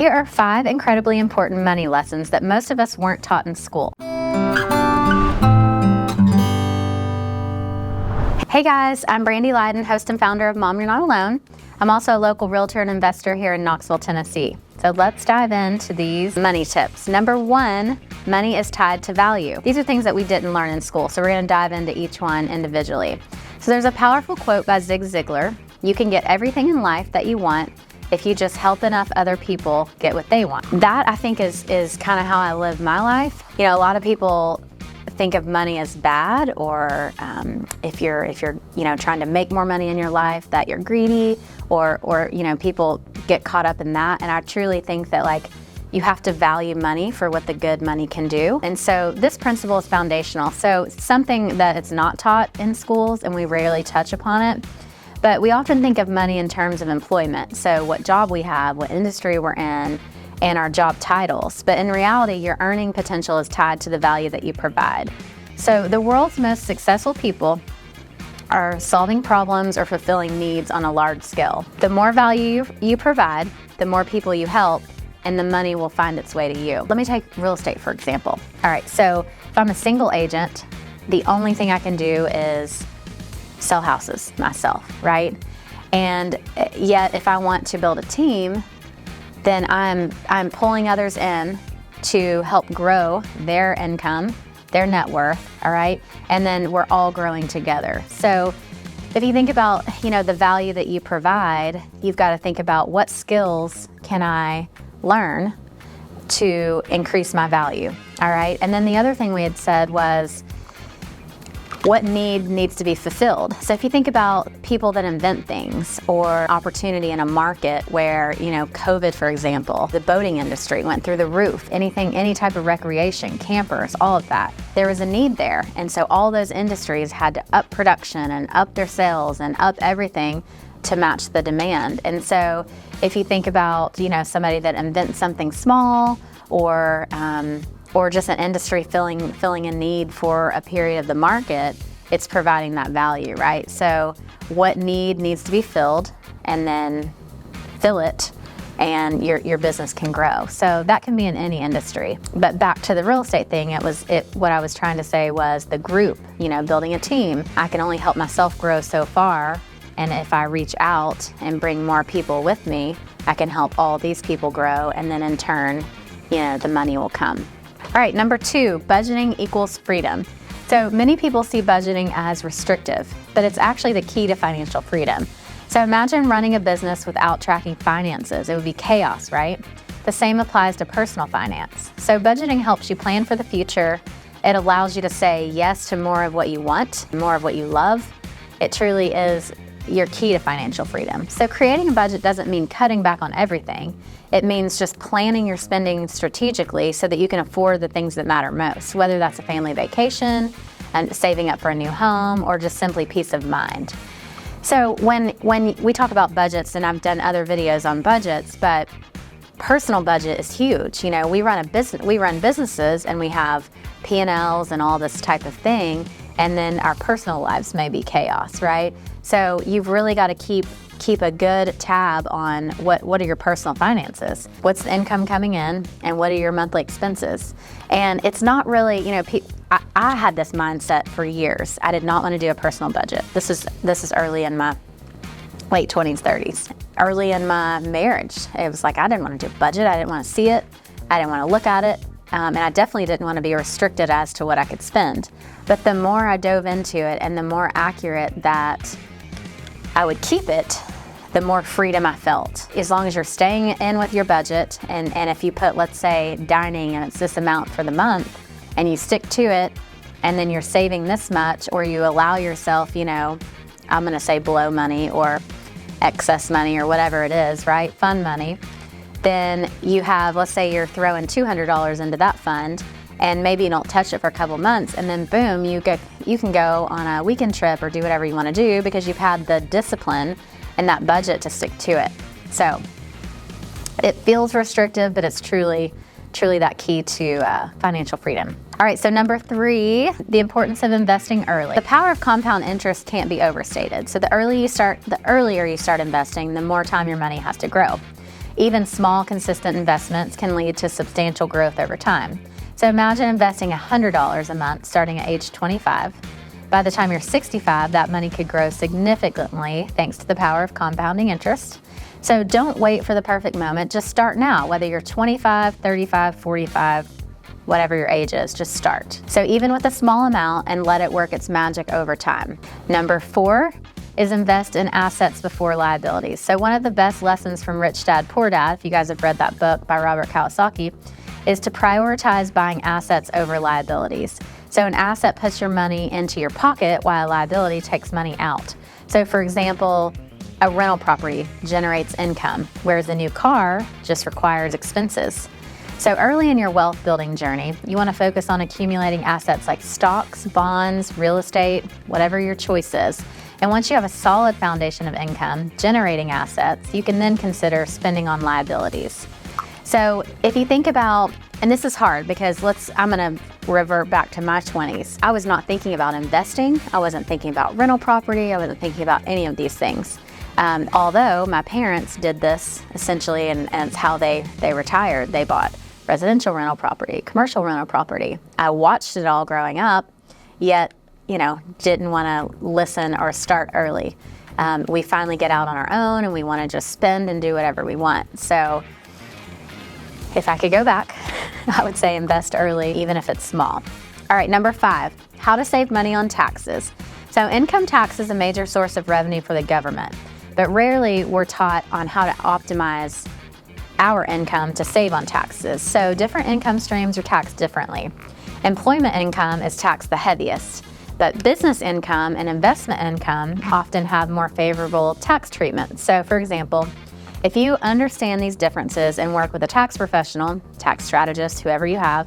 Here are 5 incredibly important money lessons that most of us weren't taught in school. Hey guys, I'm Brandy Lydon, host and founder of Mom You're Not Alone. I'm also a local realtor and investor here in Knoxville, Tennessee. So let's dive into these money tips. Number 1, money is tied to value. These are things that we didn't learn in school, so we're gonna dive into each one individually. So there's a powerful quote by Zig Ziglar: "You can get everything in life that you want if you just help enough other people get what they want." That, I think, is kind of how I live my life. You know, a lot of people think of money as bad, or if you're trying to make more money in your life, that you're greedy, or people get caught up in that. And I truly think that, like, you have to value money for what the good money can do. And so this principle is foundational. So something that it's not taught in schools, and we rarely touch upon it, but we often think of money in terms of employment. So what job we have, what industry we're in, and our job titles. But in reality, your earning potential is tied to the value that you provide. So the world's most successful people are solving problems or fulfilling needs on a large scale. The more value you provide, the more people you help, and the money will find its way to you. Let me take real estate, for example. All right, so if I'm a single agent, the only thing I can do is sell houses myself, right? And yet, if I want to build a team, then I'm pulling others in to help grow their income, their net worth, all right? And then we're all growing together. So if you think about, the value that you provide, you've got to think about, what skills can I learn to increase my value, all right? And then the other thing we had said was, what need needs to be fulfilled? So if you think about people that invent things, or opportunity in a market where, COVID, for example, the boating industry went through the roof, any type of recreation, campers, all of that, there was a need there. And so all those industries had to up production and up their sales and up everything to match the demand. And so if you think about, somebody that invents something small, or just an industry filling a need for a period of the market, it's providing that value, right? So what need needs to be filled, and then fill it, and your business can grow. So that can be in any industry. But back to the real estate thing, what I was trying to say was the group, building a team. I can only help myself grow so far, and if I reach out and bring more people with me, I can help all these people grow, and then in turn, the money will come. All right, number 2, budgeting equals freedom. So many people see budgeting as restrictive, but it's actually the key to financial freedom. So imagine running a business without tracking finances. It would be chaos, right? The same applies to personal finance. So budgeting helps you plan for the future. It allows you to say yes to more of what you want, more of what you love. It truly is your key to financial freedom. So creating a budget doesn't mean cutting back on everything. It means just planning your spending strategically so that you can afford the things that matter most, whether that's a family vacation and saving up for a new home, or just simply peace of mind. So when we talk about budgets, and I've done other videos on budgets, but personal budget is huge. We run businesses, and we have P&Ls and all this type of thing, and then our personal lives may be chaos, right? So you've really got to keep a good tab on what are your personal finances, what's the income coming in, and what are your monthly expenses. And it's not really, I had this mindset for years. I did not want to do a personal budget. This is early in my late 20s, 30s. Early in my marriage, it was like I didn't want to do a budget. I didn't want to see it. I didn't want to look at it. And I definitely didn't want to be restricted as to what I could spend. But the more I dove into it, and the more accurate that I would keep it, the more freedom I felt. As long as you're staying in with your budget, and if you put, let's say, dining, and it's this amount for the month, and you stick to it, and then you're saving this much, or you allow yourself, I'm gonna say blow money or excess money or whatever it is, right? Fun money. Then you have, let's say you're throwing $200 into that fund, and maybe you don't touch it for a couple months, and then boom, you can go on a weekend trip or do whatever you want to do because you've had the discipline and that budget to stick to it. So it feels restrictive, but it's truly that key to financial freedom. All right, so number 3, the importance of investing early. The power of compound interest can't be overstated. So the earlier you start investing, the more time your money has to grow. Even small, consistent investments can lead to substantial growth over time. So imagine investing $100 a month starting at age 25. By the time you're 65, that money could grow significantly thanks to the power of compounding interest. So don't wait for the perfect moment. Just start now, whether you're 25, 35, 45, whatever your age is, just start. So even with a small amount, and let it work its magic over time. Number 4 is invest in assets before liabilities. So one of the best lessons from Rich Dad, Poor Dad, if you guys have read that book by Robert Kiyosaki, is to prioritize buying assets over liabilities. So an asset puts your money into your pocket while a liability takes money out. So for example, a rental property generates income, whereas a new car just requires expenses. So early in your wealth building journey, you want to focus on accumulating assets like stocks, bonds, real estate, whatever your choice is. And once you have a solid foundation of income generating assets, you can then consider spending on liabilities. So if you think about, and this is hard because I'm gonna revert back to my 20s. I was not thinking about investing. I wasn't thinking about rental property. I wasn't thinking about any of these things. Although my parents did this essentially, and it's how they retired. They bought residential rental property, commercial rental property. I watched it all growing up, yet, didn't want to listen or start early. We finally get out on our own and we want to just spend and do whatever we want. So if I could go back, I would say invest early, even if it's small. All right, number 5, how to save money on taxes. So income tax is a major source of revenue for the government, but rarely we're taught on how to optimize our income to save on taxes. So different income streams are taxed differently. Employment income is taxed the heaviest, but business income and investment income often have more favorable tax treatment. So for example, if you understand these differences and work with a tax professional, tax strategist, whoever you have,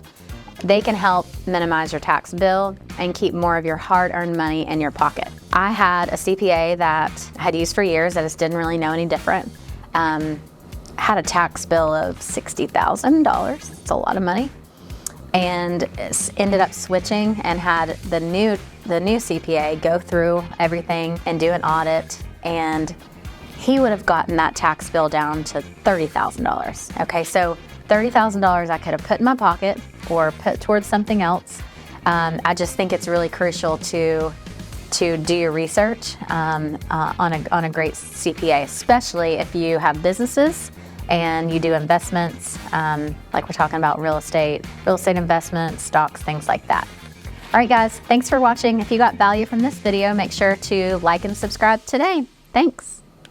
they can help minimize your tax bill and keep more of your hard-earned money in your pocket. I had a CPA that I had used for years. I just didn't really know any different. Had a tax bill of $60,000. It's a lot of money. And ended up switching and had the new CPA go through everything and do an audit, and he would have gotten that tax bill down to $30,000. Okay, so $30,000 I could have put in my pocket or put towards something else. I just think it's really crucial to do your research on a great CPA, especially if you have businesses and you do investments, like we're talking about real estate investments, stocks, things like that. All right, guys, thanks for watching. If you got value from this video, make sure to like and subscribe today. Thanks.